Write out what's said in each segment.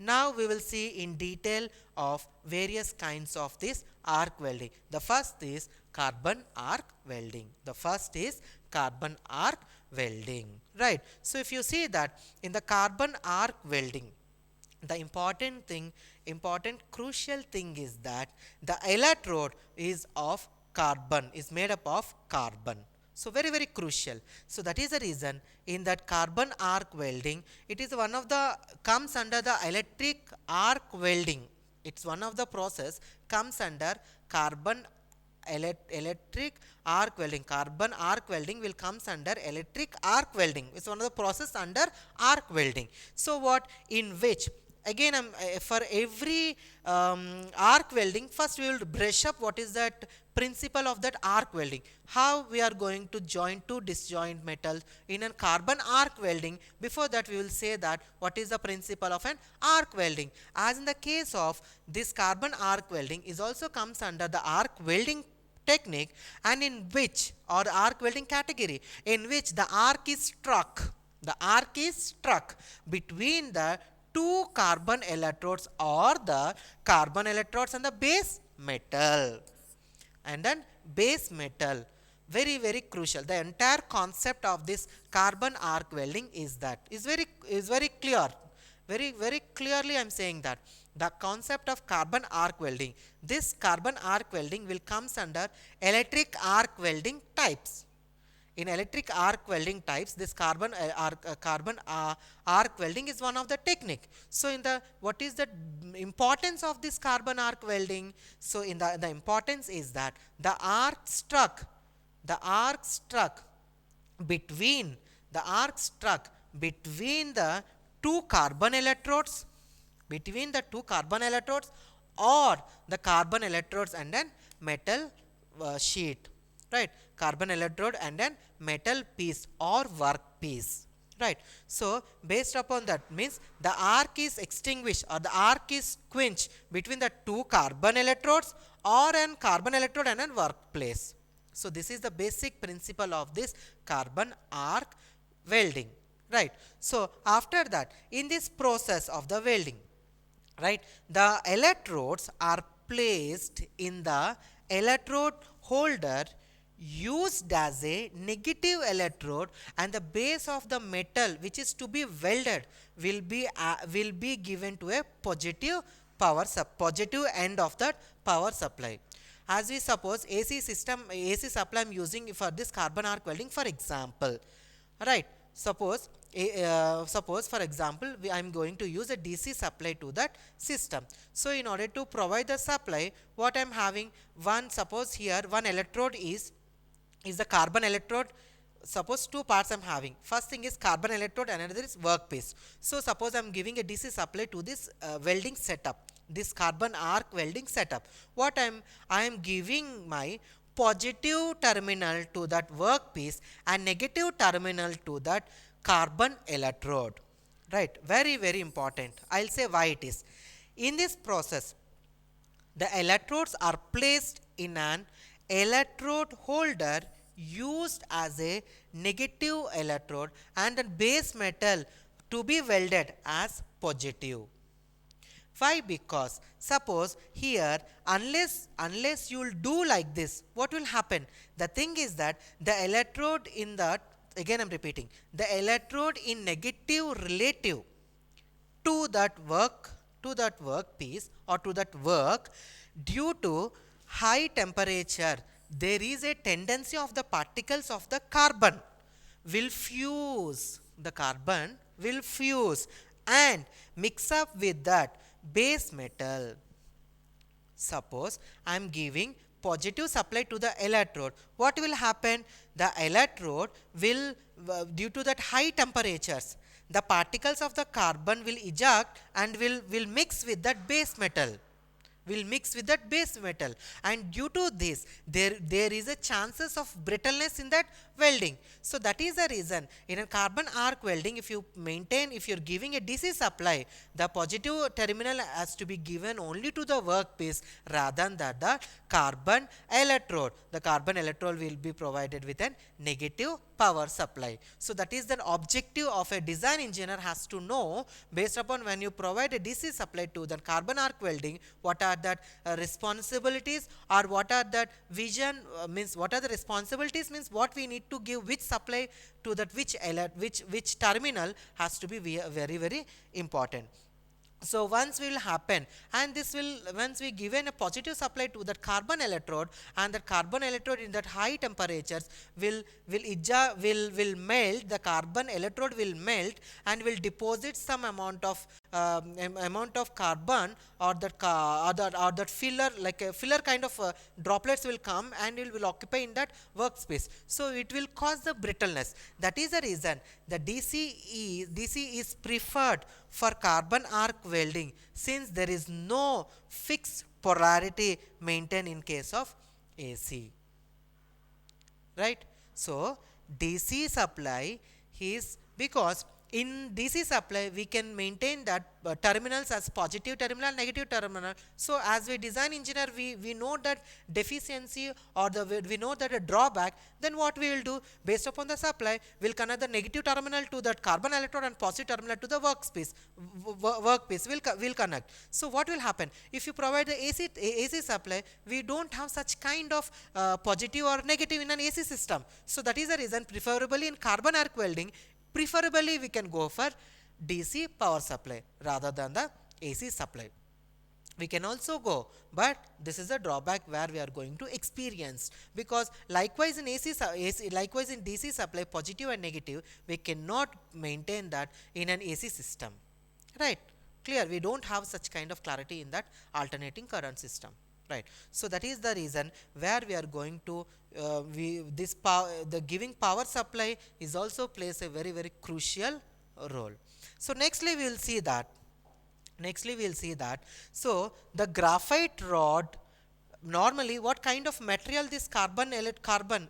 Now we will see in detail of various kinds of this arc welding. The first is carbon arc welding. The first is carbon arc welding, right? So if you see that in the carbon arc welding, the important crucial thing is that the electrode is of carbon, is made up of carbon. So very crucial. So that is the reason in that carbon arc welding, it is one of the comes under the electric arc welding. It's one of the process comes under carbon electric arc welding. Carbon arc welding will comes under electric arc welding. It's one of the process under arc welding. So what in which again for every arc welding, first we will brush up what is that principle of that arc welding, how we are going to join two disjoint metals in a carbon arc welding. Before that we will say that what is the principle of an arc welding. As in the case of this carbon arc welding is also comes under the arc welding technique, and in which or arc welding category in which the arc is struck between the two carbon electrodes or the carbon electrodes and the base metal. And then base metal, very crucial. The entire concept of this carbon arc welding is very clear. Very clearly I am saying that the concept of carbon arc welding, this carbon arc welding will comes under electric arc welding types. In electric arc welding types, this carbon arc welding is one of the technique. So in the what is the importance of this carbon arc welding? So in the importance is that the arc struck between the two carbon electrodes, or the carbon electrodes and then metal sheet, right? Carbon electrode and then metal piece or work piece, right? So based upon that means the arc is extinguished or the arc is quenched between the two carbon electrodes or an carbon electrode and an workplace. So this is the basic principle of this carbon arc welding, right? So after that, in this process of the welding, right, the electrodes are placed in the electrode holder used as a negative electrode, and the base of the metal which is to be welded will be given to a positive end of that power supply. As we suppose AC supply I am using for this carbon arc welding, for example, right? Suppose for example I am going to use a DC supply to that system. So in order to provide the supply, what I am having, suppose here one electrode is the carbon electrode. Suppose two parts I am having. First thing is carbon electrode and another is workpiece. So suppose I am giving a DC supply to this welding setup, this carbon arc welding setup. What I am giving my positive terminal to that workpiece and negative terminal to that carbon electrode, right? Very important. I'll say why it is. In this process, the electrodes are placed in an electrode holder used as a negative electrode and the base metal to be welded as positive. Why? Because suppose here unless you will do like this, what will happen? The thing is that the electrode in that, again I am repeating, the electrode in negative relative to that workpiece or to that work, due to high temperature, there is a tendency of the particles of the carbon will fuse. The carbon will fuse and mix up with that base metal. Suppose I am giving positive supply to the electrode. What will happen? The electrode will, due to that high temperatures, the particles of the carbon will eject and will mix with that base metal. And due to this there is a chances of brittleness in that welding. So that is the reason in a carbon arc welding, if you're giving a DC supply, the positive terminal has to be given only to the workpiece rather than the carbon electrode. The carbon electrode will be provided with a negative power supply. So that is the objective of a design engineer has to know, based upon when you provide a DC supply to the carbon arc welding, what are the responsibilities, or what are that vision, means what are the responsibilities, means what we need to give, which supply to that, which terminal has to be very very important. So once will happen, and this will, once we given a positive supply to that carbon electrode, and that carbon electrode in that high temperatures will melt, the carbon electrode will melt and will deposit some amount of carbon, or that or that filler, like a filler kind of droplets will come and it will occupy in that workspace. So it will cause the brittleness. That is the reason the DC is preferred for carbon arc welding, since there is no fixed polarity maintained in case of AC, right? So DC supply is, because in DC supply we can maintain that terminals as positive terminal, negative terminal. So as we design engineer, we know that deficiency, or we know that a drawback. Then what we will do, based upon the supply, we'll connect the negative terminal to that carbon electrode and positive terminal to the workpiece will connect. So what will happen if you provide the AC supply? We don't have such kind of positive or negative in an AC system. So that is the reason, preferably in carbon arc welding, preferably we can go for DC power supply rather than the AC supply. We can also go, but this is a drawback where we are going to experience, because likewise in likewise in DC supply, positive and negative, we cannot maintain that in an AC system, right? Clear, we don't have such kind of clarity in that alternating current system, right? So that is the reason where we are going to the giving power supply is also plays a very very crucial role. So nextly we will see that so the graphite rod, normally what kind of material this carbon,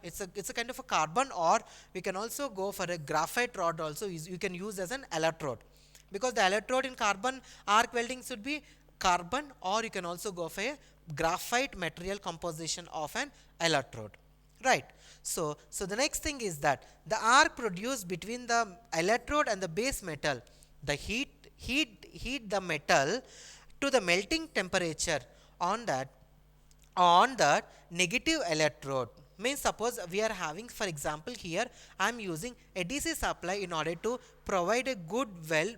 it's a kind of a carbon, or we can also go for a graphite rod also, you can use as an electrode, because the electrode in carbon arc welding should be carbon, or you can also go for a graphite material composition of an electrode, right? So the next thing is that the arc produced between the electrode and the base metal, the heat the metal to the melting temperature on the negative electrode. Means suppose we are having, for example, here I am using a DC supply in order to provide a good weld,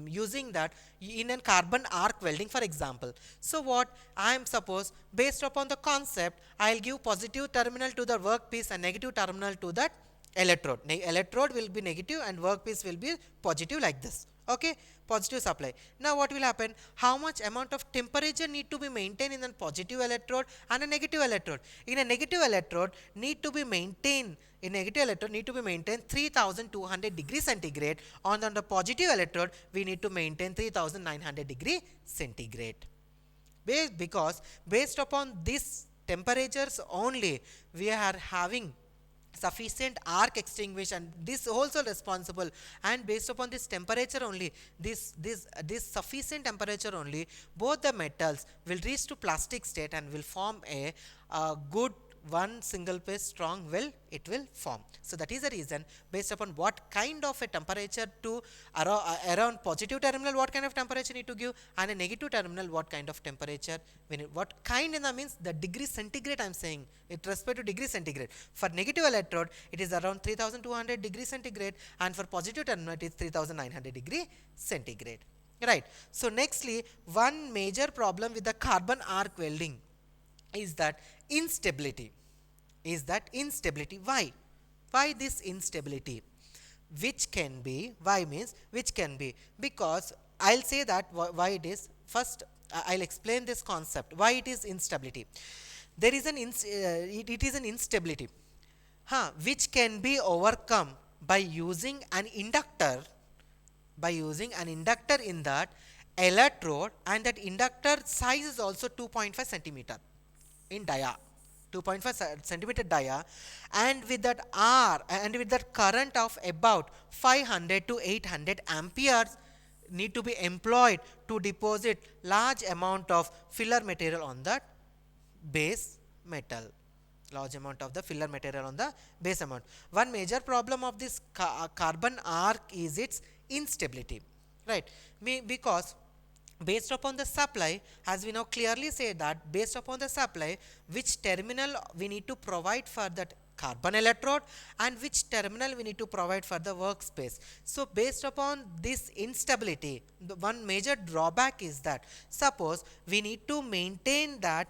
using that in a carbon arc welding, for example. So what I am, suppose based upon the concept, I will give positive terminal to the workpiece and negative terminal to that electrode. Electrode will be negative and workpiece will be positive, like this. Okay, positive supply. Now what will happen? How much amount of temperature need to be maintained in a positive electrode and a negative electrode? In a negative electrode need to be maintained 3200 degrees centigrade. On the positive electrode we need to maintain 3900 degree centigrade. Because based upon these temperatures only, we are having sufficient arc extinguishing, this also responsible, and based upon this temperature only, this sufficient temperature only, both the metals will reach to plastic state and will form a good one single phase strong weld it will form. So that is the reason, based upon what kind of a temperature to around positive terminal, what kind of temperature need to give, and a negative terminal what kind of temperature we need, what kind in the means the degree centigrade I am saying, it respect to degree centigrade. For negative electrode it is around 3200 degree centigrade, and for positive terminal it is 3900 degree centigrade, right? So nextly, one major problem with the carbon arc welding is that instability. Why this instability? Which can be, because I'll say that why it is. First I'll explain this concept, why it is instability. There is it is an instability which can be overcome by using an inductor in that electrode, and that inductor size is also 2.5 centimeter in dia, 2.5 centimeter dia, and with that current of about 500 to 800 amperes need to be employed to deposit large amount of filler material on that base metal, large amount of the filler material on the base amount. One major problem of this carbon arc is its instability, right? Because based upon the supply, as we now clearly say that based upon the supply, which terminal we need to provide for that carbon electrode and which terminal we need to provide for the workspace. So based upon this instability, the one major drawback is that suppose we need to maintain that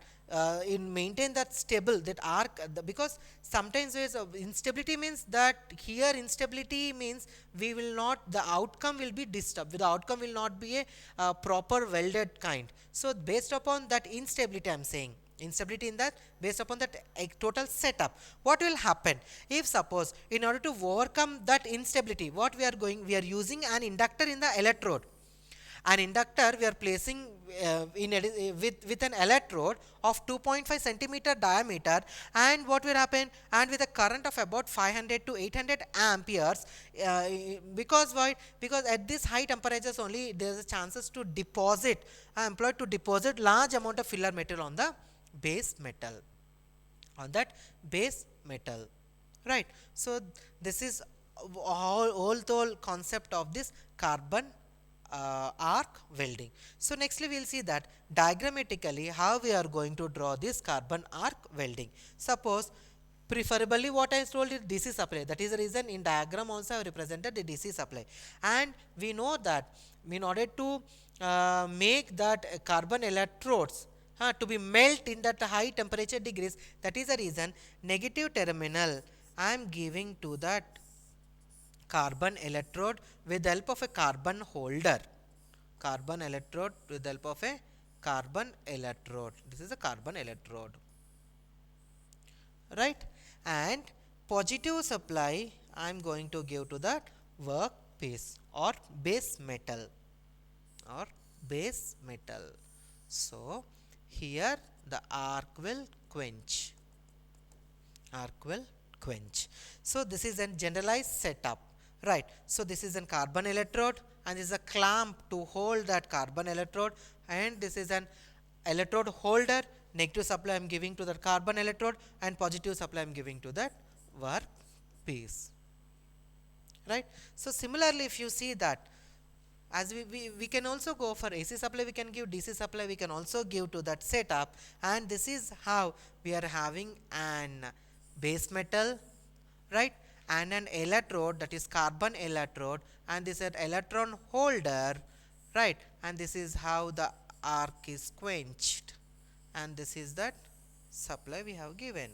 maintain that stable, that arc, because sometimes there is instability, means that here instability means we will not, the outcome will be disturbed, the outcome will not be a proper welded kind. So based upon that instability, I am saying instability in that, based upon that total setup, what will happen if suppose in order to overcome that instability, what we are using an inductor in the electrode. An inductor we are placing with an electrode of 2.5 centimeter diameter, and what will happen, and with a current of about 500 to 800 amperes, because why, because at this high temperatures only there is a chances to deposit, employed to deposit large amount of filler material on the base metal, on that base metal, right? So this is all the whole concept of this carbon arc welding. So nextly we will see that diagrammatically how we are going to draw this carbon arc welding. Suppose preferably what I told you, DC supply, that is the reason in diagram also I have represented the DC supply, and we know that in order to make that carbon electrodes to be melt in that high temperature degrees, that is the reason negative terminal I am giving to that carbon electrode with the help of a carbon holder. Carbon electrode with the help of a carbon electrode. This is a carbon electrode, right? And positive supply I am going to give to that workpiece or base metal, or base metal. So here the arc will quench, arc will quench. So this is a generalized setup, right? So this is a carbon electrode, and this is a clamp to hold that carbon electrode, and this is an electrode holder. Negative supply I am giving to that carbon electrode, and positive supply I am giving to that work piece, right? So similarly, if you see that, as we can also go for AC supply, we can give DC supply, we can also give to that setup, and this is how we are having an base metal, right, and an electrode, that is carbon electrode, and this is an electron holder, right, and this is how the arc is quenched, and this is that supply we have given,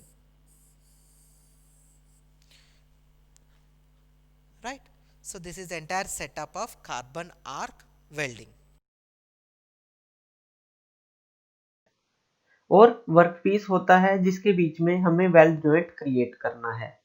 right. So this is the entire setup of carbon arc welding. और workpiece होता है जिसके बीच में हमें weld joint create करना है।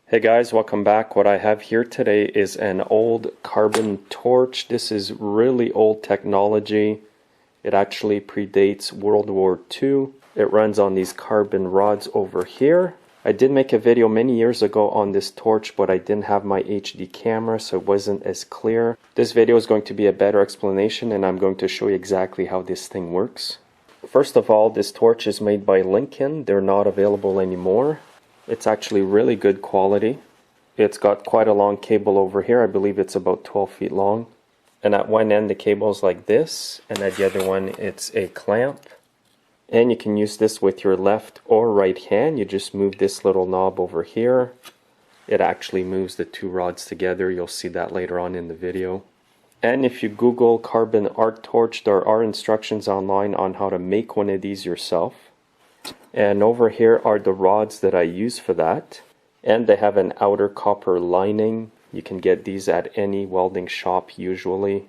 Hey guys, welcome back. What I have here today is an old carbon torch. This is really old technology. It actually predates World War II. It runs on these carbon rods over here. I did make a video many years ago on this torch, but I didn't have my HD camera, so it wasn't as clear. This video is going to be a better explanation, and I'm going to show you exactly how this thing works. First of all, this torch is made by Lincoln. They're not available anymore. It's actually really good quality. It's got quite a long cable over here. I believe it's about 12 feet long. And at one end the cable is like this, and at the other one it's a clamp. And you can use this with your left or right hand. You just move this little knob over here. It actually moves the two rods together. You'll see that later on in the video. And if you Google carbon arc torch, there are instructions online on how to make one of these yourself. And over here are the rods that I use for that. And they have an outer copper lining. You can get these at any welding shop usually,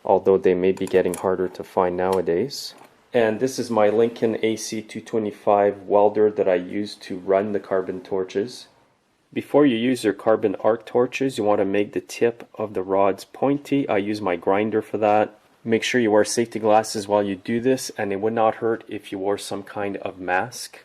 although they may be getting harder to find nowadays. And this is my Lincoln AC225 welder that I use to run the carbon torches. Before you use your carbon arc torches, you want to make the tip of the rods pointy. I use my grinder for that. Make sure you wear safety glasses while you do this, and it would not hurt if you wore some kind of mask.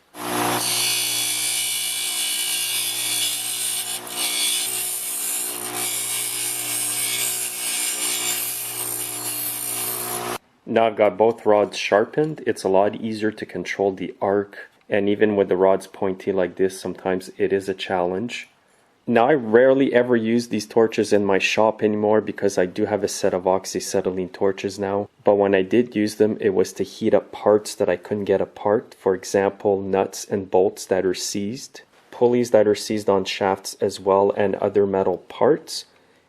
Now I've got both rods sharpened. It's a lot easier to control the arc, and even with the rods pointy like this, sometimes it is a challenge. Now I rarely ever use these torches in my shop anymore because I do have a set of oxyacetylene torches now. But when I did use them, it was to heat up parts that I couldn't get apart. For example, nuts and bolts that are seized, pulleys that are seized on shafts as well, and other metal parts.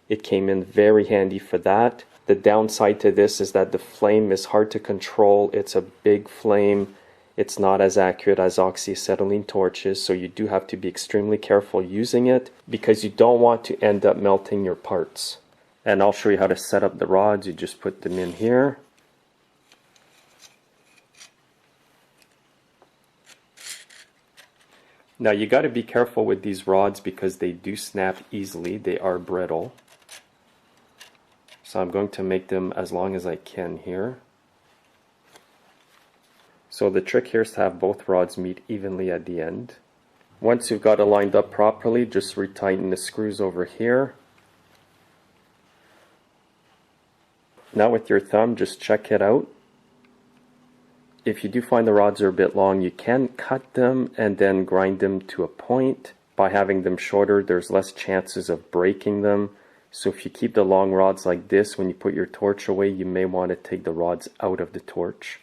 It came in very handy for that. The downside to this is that the flame is hard to control. It's a big flame. It's not as accurate as oxyacetylene torches, so you do have to be extremely careful using it because you don't want to end up melting your parts. And I'll show you how to set up the rods. You just put them in here. Now you got to be careful with these rods because they do snap easily. They are brittle. So I'm going to make them as long as I can here. So the trick here is to have both rods meet evenly at the end. Once you've got it lined up properly, just retighten the screws over here. Now with your thumb, just check it out. If you do find the rods are a bit long, you can cut them and then grind them to a point. By having them shorter, there's less chances of breaking them. So if you keep the long rods like this, when you put your torch away, you may want to take the rods out of the torch.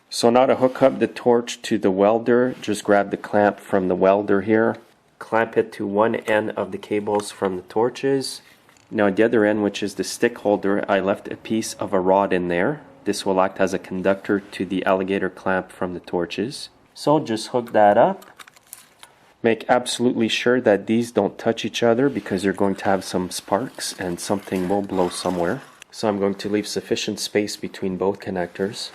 So now to hook up the torch to the welder, just grab the clamp from the welder here. Clamp it to one end of the cables from the torches. Now at the other end, which is the stick holder, I left a piece of a rod in there. This will act as a conductor to the alligator clamp from the torches. So just hook that up. Make absolutely sure that these don't touch each other because you're going to have some sparks and something will blow somewhere. So I'm going to leave sufficient space between both connectors.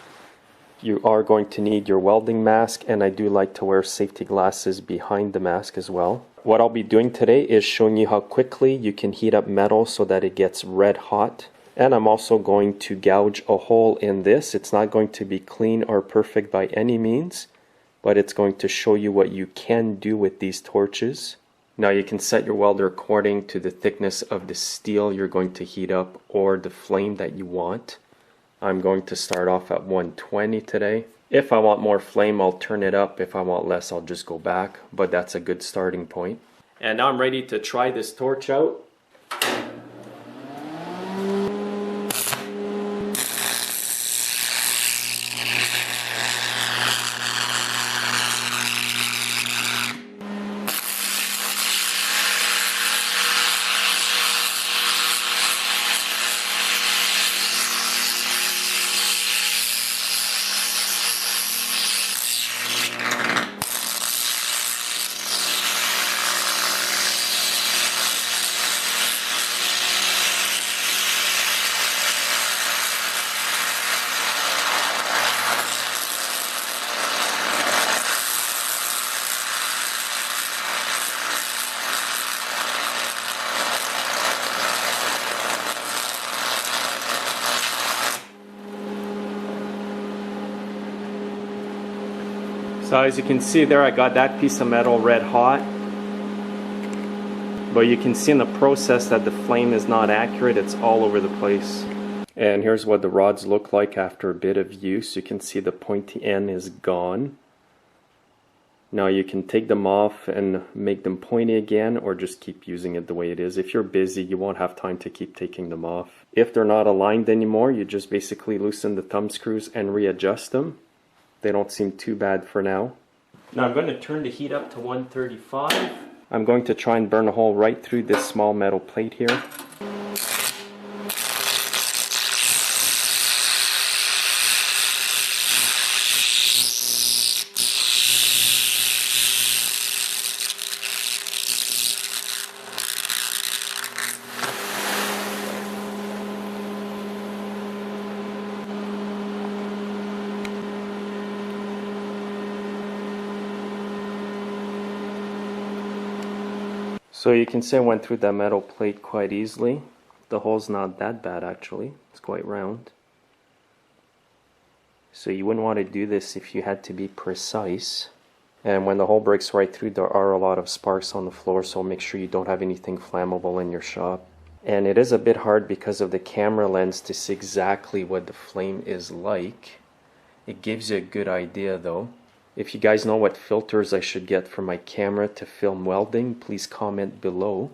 You are going to need your welding mask, and I do like to wear safety glasses behind the mask as well. What I'll be doing today is showing you how quickly you can heat up metal so that it gets red hot. And I'm also going to gouge a hole in this. It's not going to be clean or perfect by any means, but it's going to show you what you can do with these torches. Now you can set your welder according to the thickness of the steel you're going to heat up or the flame that you want. I'm going to start off at 120 today. If I want more flame, I'll turn it up. If I want less, I'll just go back, but that's a good starting point. And now I'm ready to try this torch out. So as you can see there, I got that piece of metal red hot. But you can see in the process that the flame is not accurate. It's all over the place. And here's what the rods look like after a bit of use. You can see the pointy end is gone. Now you can take them off and make them pointy again, or just keep using it the way it is. If you're busy, you won't have time to keep taking them off. If they're not aligned anymore, you just basically loosen the thumb screws and readjust them. They don't seem too bad for now. Now I'm going to turn the heat up to 135. I'm going to try and burn a hole right through this small metal plate here. So you can see I went through that metal plate quite easily. The hole's not that bad actually, it's quite round. So you wouldn't want to do this if you had to be precise. And when the hole breaks right through, there are a lot of sparks on the floor, so make sure you don't have anything flammable in your shop. And it is a bit hard because of the camera lens to see exactly what the flame is like. It gives you a good idea though. If you guys know what filters I should get for my camera to film welding, please comment below.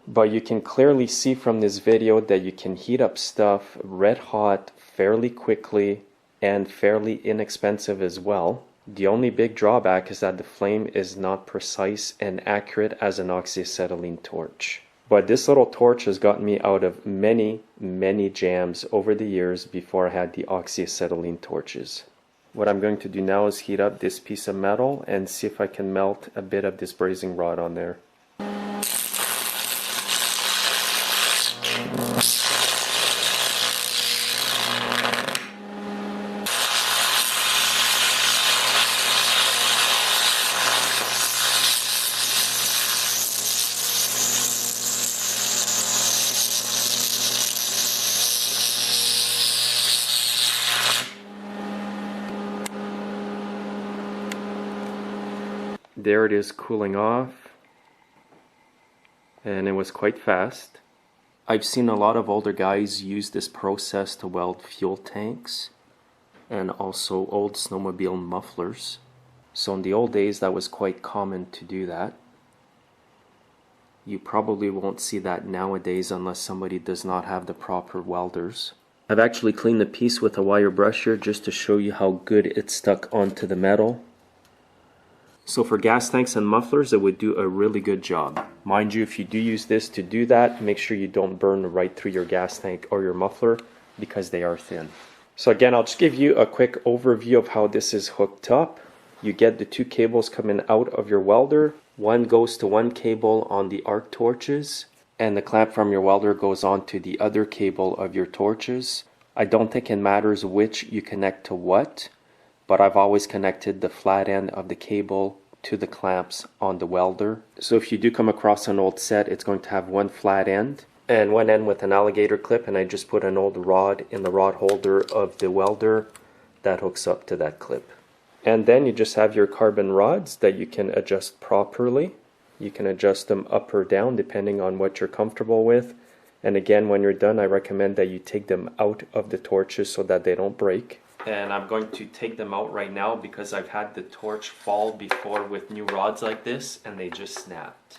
But you can clearly see from this video that you can heat up stuff red hot fairly quickly and fairly inexpensive as well. The only big drawback is that the flame is not precise and accurate as an oxyacetylene torch. But this little torch has gotten me out of many jams over the years before I had the oxyacetylene torches. What I'm going to do now is heat up this piece of metal and see if I can melt a bit of this brazing rod on there. There it is cooling off, and it was quite fast. I've seen a lot of older guys use this process to weld fuel tanks and also old snowmobile mufflers. So in the old days that was quite common to do that. You probably won't see that nowadays unless somebody does not have the proper welders. I've actually cleaned the piece with a wire brush here just to show you how good it stuck onto the metal. So for gas tanks and mufflers, it would do a really good job. Mind you, if you do use this to do that, make sure you don't burn right through your gas tank or your muffler because they are thin. So again, I'll just give you a quick overview of how this is hooked up. You get the two cables coming out of your welder. One goes to one cable on the arc torches, and the clamp from your welder goes on to the other cable of your torches. I don't think it matters which you connect to what, but I've always connected the flat end of the cable to the clamps on the welder. So if you do come across an old set, it's going to have one flat end and one end with an alligator clip, and I just put an old rod in the rod holder of the welder that hooks up to that clip. And then you just have your carbon rods that you can adjust properly. You can adjust them up or down depending on what you're comfortable with. And again, when you're done, I recommend that you take them out of the torches so that they don't break. And I'm going to take them out right now because I've had the torch fall before with new rods like this and they just snapped.